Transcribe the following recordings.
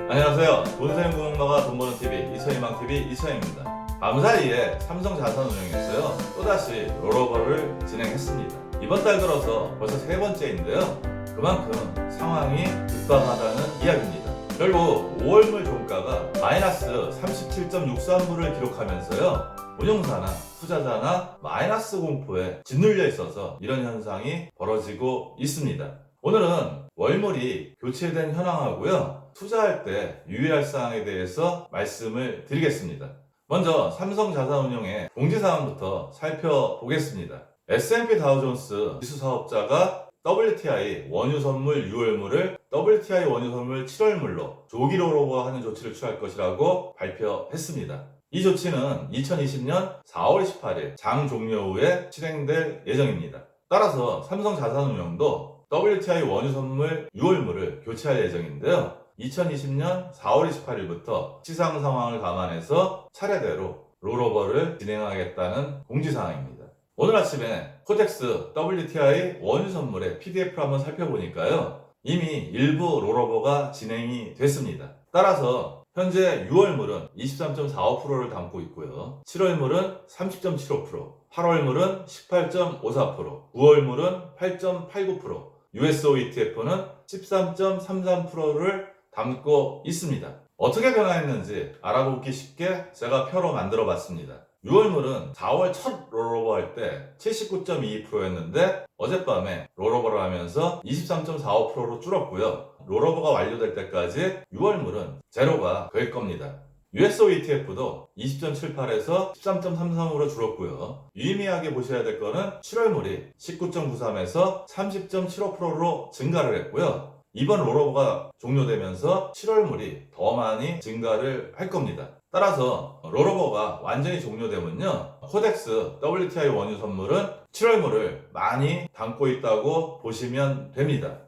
안녕하세요. 돈세는구멍마가 돈버는TV 이천희망TV 이천희입니다. 감사히에 삼성자산운용에서요 또다시 롤오버를 진행했습니다. 이번 달 들어서 벌써 세 번째인데요. 그만큼 상황이 급박하다는 이야기입니다. 결국 5월물 종가가 마이너스 37.63불을 기록하면서요 운용사나 투자자나 마이너스 공포에 짓눌려 있어서 이런 현상이 벌어지고 있습니다. 오늘은 월물이 교체된 현황하고요 투자할 때 유의할 사항에 대해서 말씀을 드리겠습니다. 먼저 삼성자산운용의 공지사항부터 살펴보겠습니다. S&P 다우존스 지수사업자가 WTI 원유선물 6월물을 WTI 원유선물 7월물로 조기 롤오버하는 조치를 취할 것이라고 발표했습니다. 이 조치는 2020년 4월 28일 장 종료 후에 실행될 예정입니다. 따라서 삼성자산운용도 WTI 원유선물 6월물을 교체할 예정인데요. 2020년 4월 28일부터 시장 상황을 감안해서 차례대로 롤오버를 진행하겠다는 공지사항입니다. 오늘 아침에 코덱스 WTI 원유 선물의 PDF를 한번 살펴보니까요. 이미 일부 롤오버가 진행이 됐습니다. 따라서 현재 6월물은 23.45%를 담고 있고요. 7월물은 30.75%, 8월물은 18.54%, 9월물은 8.89%, USO ETF는 13.33%를 담고 있습니다. 어떻게 변화했는지 알아보기 쉽게 제가 표로 만들어 봤습니다. 6월물은 4월 첫 롤오버 할 때 79.22%였는데 어젯밤에 롤오버를 하면서 23.45%로 줄었고요. 롤오버가 완료될 때까지 6월물은 제로가 될 겁니다. USO ETF도 20.78에서 13.33으로 줄었고요. 유의미하게 보셔야 될 거는 7월물이 19.93에서 30.75%로 증가를 했고요. 이번 롤오버가 종료되면서 7월물이 더 많이 증가를 할 겁니다. 따라서 롤오버가 완전히 종료되면요 코덱스 WTI 원유 선물은 7월물을 많이 담고 있다고 보시면 됩니다.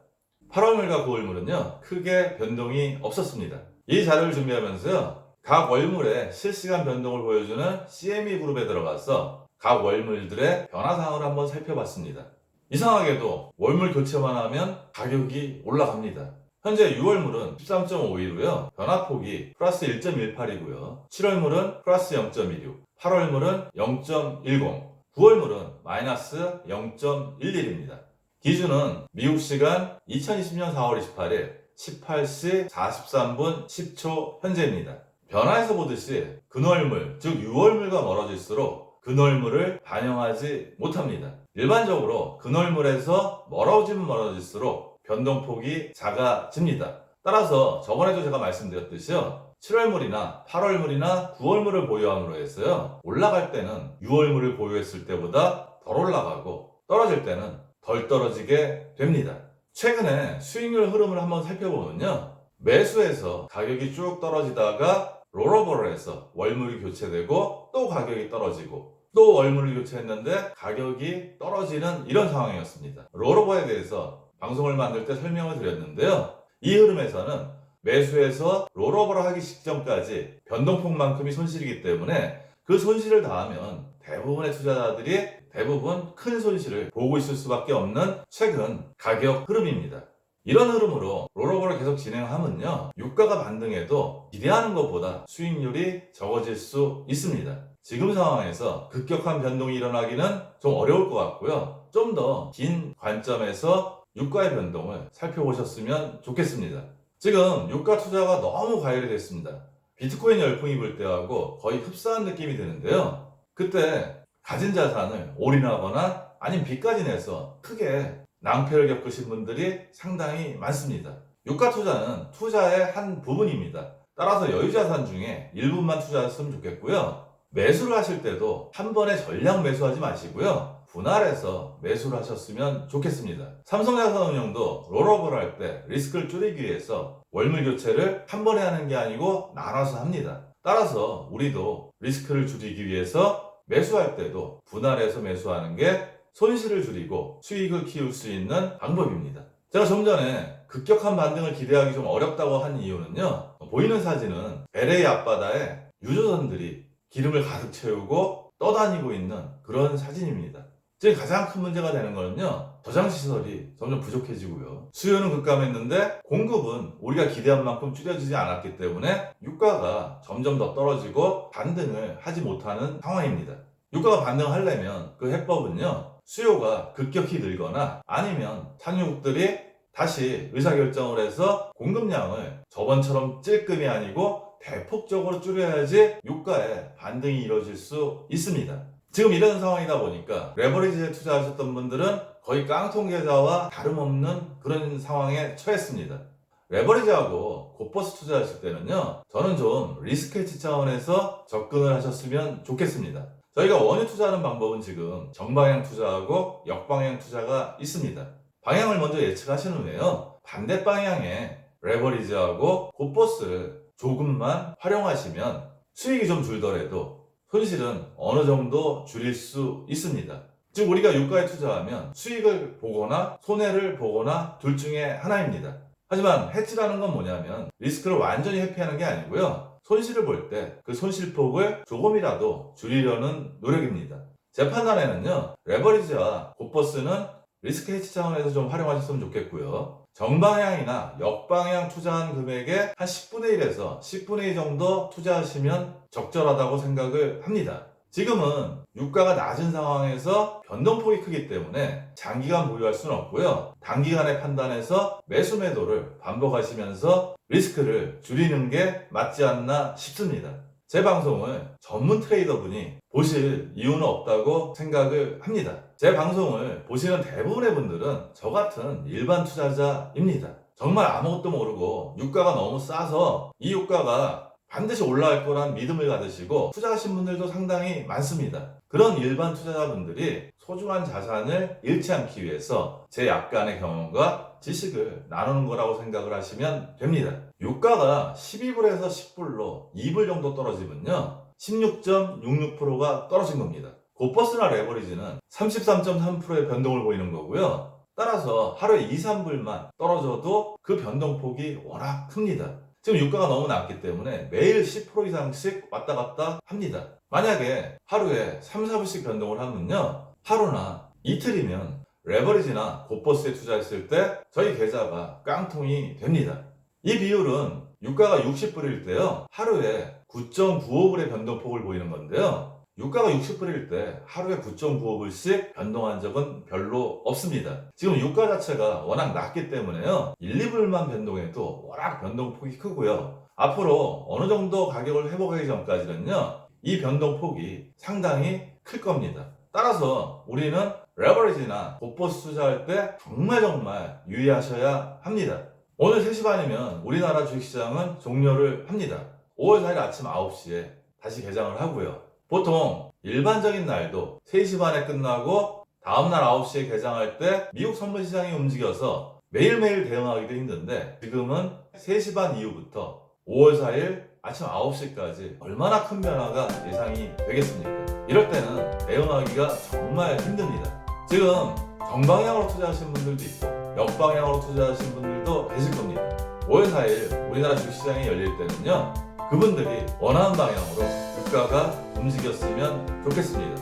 8월물과 9월물은요 크게 변동이 없었습니다. 이 자료를 준비하면서요 각 월물의 실시간 변동을 보여주는 CME 그룹에 들어가서 각 월물들의 변화사항을 한번 살펴봤습니다. 이상하게도 월물 교체만 하면 가격이 올라갑니다. 현재 6월물은 13.51이고요. 변화폭이 플러스 1.18이고요. 7월물은 플러스 0.16, 8월물은 0.10, 9월물은 마이너스 0.11입니다. 기준은 미국 시간 2020년 4월 28일 18시 43분 10초 현재입니다. 변화에서 보듯이 근월물, 즉 6월물과 멀어질수록 근월물을 반영하지 못합니다. 일반적으로 근월물에서 멀어지면 멀어질수록 변동폭이 작아집니다. 따라서 저번에도 제가 말씀드렸듯이요. 7월물이나 8월물이나 9월물을 보유함으로 해서요. 올라갈 때는 6월물을 보유했을 때보다 덜 올라가고 떨어질 때는 덜 떨어지게 됩니다. 최근에 수익률 흐름을 한번 살펴보면요. 매수해서 가격이 쭉 떨어지다가 롤오버를 해서 월물이 교체되고 또 가격이 떨어지고 또 월물을 교체했는데 가격이 떨어지는 이런 상황이었습니다. 롤오버에 대해서 방송을 만들 때 설명을 드렸는데요. 이 흐름에서는 매수해서 롤오버를 하기 직전까지 변동폭만큼이 손실이기 때문에 그 손실을 다하면 대부분의 투자자들이 대부분 큰 손실을 보고 있을 수밖에 없는 최근 가격 흐름입니다. 이런 흐름으로 롤오버를 계속 진행하면요. 유가가 반등해도 기대하는 것보다 수익률이 적어질 수 있습니다. 지금 상황에서 급격한 변동이 일어나기는 좀 어려울 것 같고요. 좀 더 긴 관점에서 유가의 변동을 살펴보셨으면 좋겠습니다. 지금 유가 투자가 너무 과열이 됐습니다. 비트코인 열풍이 불 때하고 거의 흡사한 느낌이 드는데요. 그때 가진 자산을 올인하거나 아니면 빚까지 내서 크게 낭패를 겪으신 분들이 상당히 많습니다. 유가 투자는 투자의 한 부분입니다. 따라서 여유자산 중에 일부만 투자했으면 좋겠고요. 매수를 하실 때도 한 번에 전량 매수하지 마시고요. 분할해서 매수를 하셨으면 좋겠습니다. 삼성자산운용도 롤오버를 할 때 리스크를 줄이기 위해서 월물 교체를 한 번에 하는 게 아니고 나눠서 합니다. 따라서 우리도 리스크를 줄이기 위해서 매수할 때도 분할해서 매수하는 게 손실을 줄이고 수익을 키울 수 있는 방법입니다. 제가 좀 전에 급격한 반등을 기대하기 좀 어렵다고 한 이유는요. 보이는 사진은 LA 앞바다에 유조선들이 기름을 가득 채우고 떠다니고 있는 그런 사진입니다. 지금 가장 큰 문제가 되는 거는요, 저장시설이 점점 부족해지고요. 수요는 급감했는데 공급은 우리가 기대한 만큼 줄여지지 않았기 때문에 유가가 점점 더 떨어지고 반등을 하지 못하는 상황입니다. 유가가 반등하려면 그 해법은요, 수요가 급격히 늘거나 아니면 상류국들이 다시 의사결정을 해서 공급량을 저번처럼 찔끔이 아니고 대폭적으로 줄여야지 유가에 반등이 이루어질 수 있습니다. 지금 이런 상황이다 보니까 레버리지에 투자하셨던 분들은 거의 깡통 계좌와 다름없는 그런 상황에 처했습니다. 레버리지하고 곧버스 투자하실 때는요, 저는 좀 리스크 해치 차원에서 접근을 하셨으면 좋겠습니다. 저희가 원유 투자하는 방법은 지금 정방향 투자하고 역방향 투자가 있습니다. 방향을 먼저 예측하신 후에요, 반대 방향에 레버리지하고 곧버스를 조금만 활용하시면 수익이 좀 줄더라도 손실은 어느 정도 줄일 수 있습니다. 즉 우리가 유가에 투자하면 수익을 보거나 손해를 보거나 둘 중에 하나입니다. 하지만 해치라는 건 뭐냐면 리스크를 완전히 회피하는 게 아니고요, 손실을 볼 때 그 손실폭을 조금이라도 줄이려는 노력입니다. 제 판단에는요, 레버리지와 곧버스는 리스크 해치 차원에서 좀 활용하셨으면 좋겠고요, 정방향이나 역방향 투자한 금액의 한 10분의 1에서 10분의 2 정도 투자하시면 적절하다고 생각을 합니다. 지금은 유가가 낮은 상황에서 변동폭이 크기 때문에 장기간 보유할 수는 없고요, 단기간에 판단해서 매수 매도를 반복하시면서 리스크를 줄이는 게 맞지 않나 싶습니다. 제 방송을 전문 트레이더분이 보실 이유는 없다고 생각을 합니다. 제 방송을 보시는 대부분의 분들은 저 같은 일반 투자자입니다. 정말 아무것도 모르고 유가가 너무 싸서 이 유가가 반드시 올라갈 거란 믿음을 가지시고 투자하신 분들도 상당히 많습니다. 그런 일반 투자자분들이 소중한 자산을 잃지 않기 위해서 제 약간의 경험과 지식을 나누는 거라고 생각을 하시면 됩니다. 유가가 12불에서 10불로 2불 정도 떨어지면요, 16.66%가 떨어진 겁니다. 곧버스나 레버리지는 33.3%의 변동을 보이는 거고요. 따라서 하루에 2, 3불만 떨어져도 그 변동폭이 워낙 큽니다. 지금 유가가 너무 낮기 때문에 매일 10% 이상씩 왔다 갔다 합니다. 만약에 하루에 3, 4불씩 변동을 하면요, 하루나 이틀이면 레버리지나 곧버스에 투자했을 때 저희 계좌가 깡통이 됩니다. 이 비율은 유가가 60불일 때요, 하루에 9.95불의 변동폭을 보이는 건데요, 유가가 60불일 때 하루에 9.95불씩 변동한 적은 별로 없습니다. 지금 유가 자체가 워낙 낮기 때문에요, 1, 2불만 변동해도 워낙 변동폭이 크고요, 앞으로 어느 정도 가격을 회복하기 전까지는요, 이 변동폭이 상당히 클 겁니다. 따라서 우리는 레버리지나 곧버스 투자할 때 정말 유의하셔야 합니다. 오늘 3시 반이면 우리나라 주식시장은 종료를 합니다. 5월 4일 아침 9시에 다시 개장을 하고요. 보통 일반적인 날도 3시 반에 끝나고 다음날 9시에 개장할 때 미국 선물시장이 움직여서 매일매일 대응하기도 힘든데, 지금은 3시 반 이후부터 5월 4일 아침 9시까지 얼마나 큰 변화가 예상이 되겠습니까? 이럴 때는 대응하기가 정말 힘듭니다. 지금 정방향으로 투자하신 분들도 있고 역방향으로 투자하신 분들도 계실 겁니다. 5월 4일 우리나라 주식시장이 열릴 때는요, 그분들이 원하는 방향으로 유가가 움직였으면 좋겠습니다.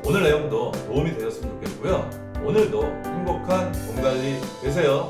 오늘 내용도 도움이 되셨으면 좋겠고요. 오늘도 행복한 돈 관리 되세요.